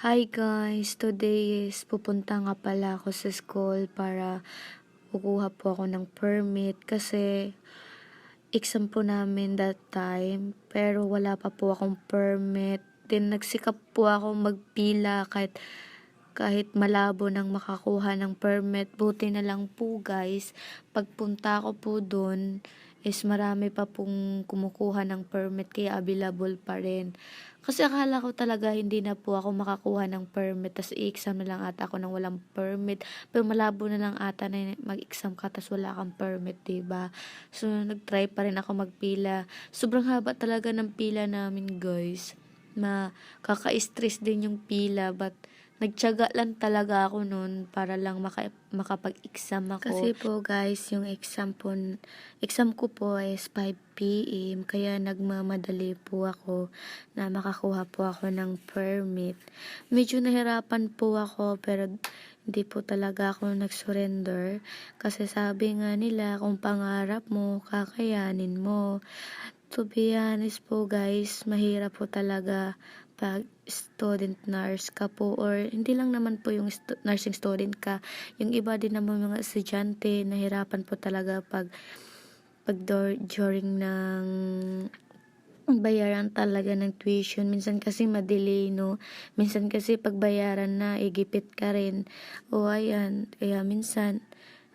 Hi guys, today is pupunta nga pala ako sa school para kukuha po ako ng permit kasi exam po namin that time pero wala pa po akong permit. Then nagsikap po ako magpila kahit malabo nang makakuha ng permit. Buti na lang po guys, pagpunta ko po dun is marami pa pong kumukuha ng permit kaya available pa rin. Kasi akala ko talaga hindi na po ako makakuha ng permit tas i-exam na lang ata ako ng walang permit. Pero malabo na lang ata na mag-exam ka tas wala kang permit, diba? So nag-try pa rin ako magpila. Sobrang haba talaga ng pila namin guys. Kaka-stress din yung pila but nagtiyaga lang talaga ako nun para lang makapag-exam ako. Kasi po guys, yung exam ko po is 5 p.m. Kaya nagmamadali po ako na makakuha po ako ng permit. Medyo nahirapan po ako pero hindi po talaga ako nag-surrender. Kasi sabi nga nila, kung pangarap mo, kakayanin mo. To be honest po guys, mahirap po talaga pag student nurse ka po or hindi lang naman po yung nursing student ka, yung iba din naman mga estudyante nahirapan po talaga during ng bayaran talaga ng tuition. Minsan kasi madelay, no? Minsan kasi pagbayaran na, igipit ka rin. O ayan, kaya minsan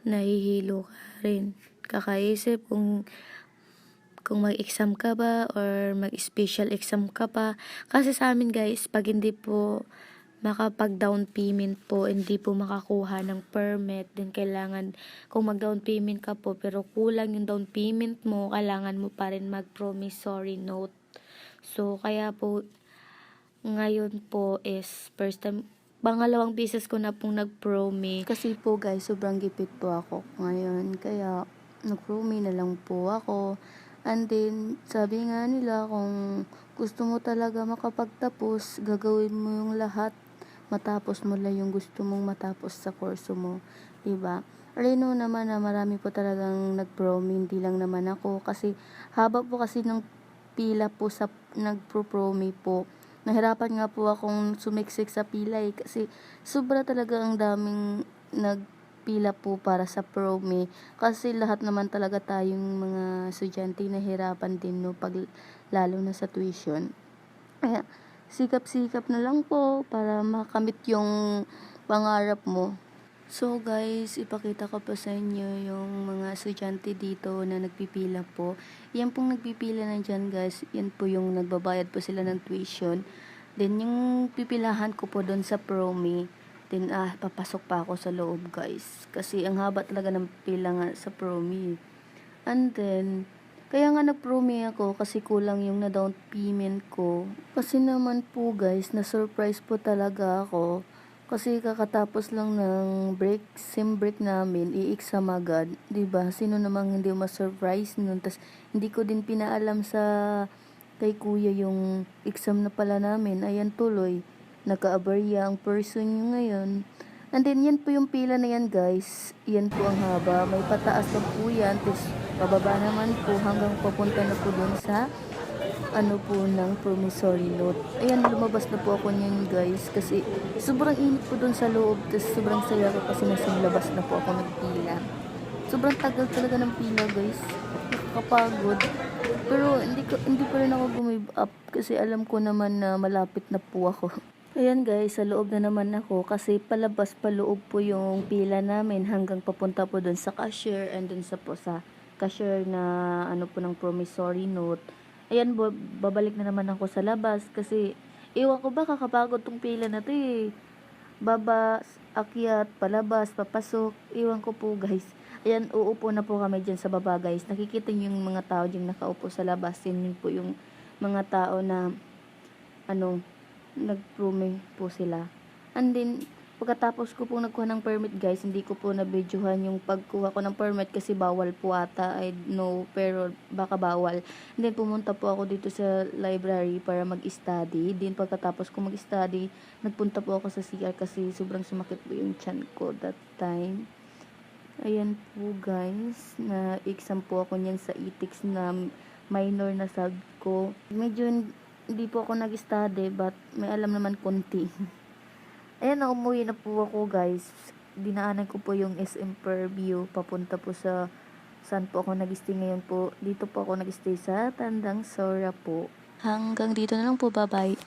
nahihilo ka rin. Kakaisip kung mag-exam ka ba or mag-special exam ka pa. Kasi sa amin guys, pag hindi po makapag-down payment po, hindi po makakuha ng permit. Then kailangan, kung mag-down payment ka po, pero kulang yung down payment mo, kailangan mo pa rin mag-promissory note. So, kaya po, ngayon po is first time, pangalawang beses ko na pong nag-promi. Kasi po guys, sobrang gipit po ako ngayon. Kaya nag-promi na lang po ako. And then, sabi nga nila kung gusto mo talaga makapagtapos, gagawin mo yung lahat. Matapos mo lang yung gusto mong matapos sa kurso mo. Diba? Reno naman na marami po talagang nag-promi, hindi lang naman ako. Kasi haba po kasi ng pila po sa nagpro-promi po. Nahirapan nga po akong sumiksik sa pila kasi sobra talaga ang daming nagpila po para sa promi. Kasi lahat naman talaga tayong mga estudyante nahirapan din no pag lalo na sa tuition. Kaya sikap-sikap na lang po para makamit yung pangarap mo. So guys, ipakita ko po sa inyo yung mga estudyante dito na nagpipila po. Yan pong nagpipila na dyan guys, yan po yung nagbabayad po sila ng tuition. Then yung pipilahan ko po doon sa promi, then papasok pa ako sa loob guys. Kasi ang haba talaga ng pila nga sa promi. And then, kaya nga nag-promi ako kasi kulang yung na-down payment ko. Kasi naman po guys, na-surprise po talaga ako. Kasi kakatapos lang ng sem break namin, i-exam agad. Diba? Sino namang hindi ma-surprise nun? Tas hindi ko din pinaalam sa kay kuya yung exam na pala namin. Ayan tuloy, nagka-aberya ang person yung ngayon. And then yan po yung pila na yan guys. Yan po ang haba. May pataas na po yan. Tapos pababa naman po hanggang papunta na po dun sa ng promissory note. Ayan, lumabas na po ako niyan guys kasi sobrang init po dun sa loob. Tapos sobrang saya ko kasi nasa labas na po ako nagpila. Sobrang tagal talaga ng pila guys. Nakakapagod. Pero hindi pa rin ako gumive up kasi alam ko naman na malapit na po ako. Ayan guys, sa loob na naman ako kasi palabas paloob po yung pila namin hanggang papunta po dun sa cashier and dun sa cashier na po ng promissory note. Ayan, babalik na naman ako sa labas kasi iwan ko ba kakapagod tong pila na to eh. Baba, akyat, palabas, papasok. Iwan ko po guys. Ayan, uupo na po kami dyan sa baba guys. Nakikita niyo yung mga tao dyan nakaupo sa labas. Yun po yung mga tao na nag-promi po sila. And then, pagkatapos ko po nagkuha ng permit guys, hindi ko po na-videohan yung pagkuha ko ng permit kasi bawal po ata. I know, pero baka bawal. And then, pumunta po ako dito sa library para mag-study. Then, pagkatapos ko mag-study, nagpunta po ako sa CR kasi sobrang sumakit po yung tiyan ko that time. Ayan po guys, na-exam po ako niyan sa ethics na minor na sub ko. Medyo hindi po ako nag-study but may alam naman konti. Ayan na, umuwi na po ako guys. Dinaanan ko po yung SM Fairview. Papunta po sa saan po ako nag-stay ngayon po. Dito po ako nag-stay sa Tandang Sora po. Hanggang dito na lang po, bye-bye.